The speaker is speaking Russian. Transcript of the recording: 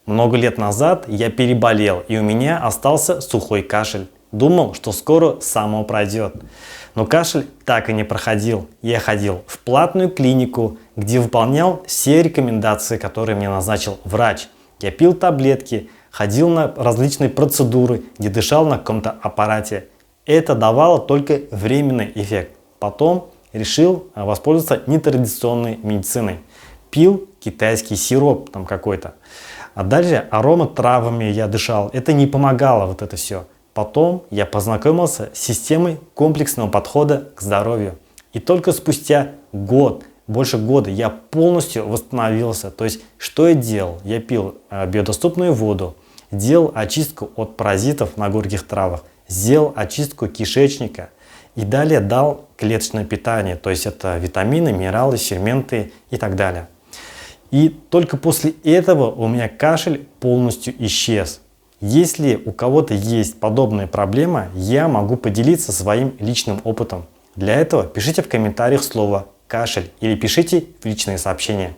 Много лет назад я переболел, и у меня остался сухой кашель. Думал, что скоро само пройдет. Но кашель так и не проходил. Я ходил в платную клинику, где выполнял все рекомендации, которые мне назначил врач. Я пил таблетки, ходил на различные процедуры, где дышал на каком-то аппарате. Это давало только временный эффект. Потом решил воспользоваться нетрадиционной медициной. Пил китайский сироп там какой-то. А дальше ароматравами я дышал. Это не помогало вот это все. Потом я познакомился с системой комплексного подхода к здоровью. И только спустя год, больше года, я полностью восстановился. То есть, что я делал? Я пил биодоступную воду, делал очистку от паразитов на горьких травах, сделал очистку кишечника и далее дал клеточное питание. То есть, это витамины, минералы, ферменты и так далее. И только после этого у меня кашель полностью исчез. Если у кого-то есть подобная проблема, я могу поделиться своим личным опытом. Для этого пишите в комментариях слово «кашель» или пишите в личные сообщения.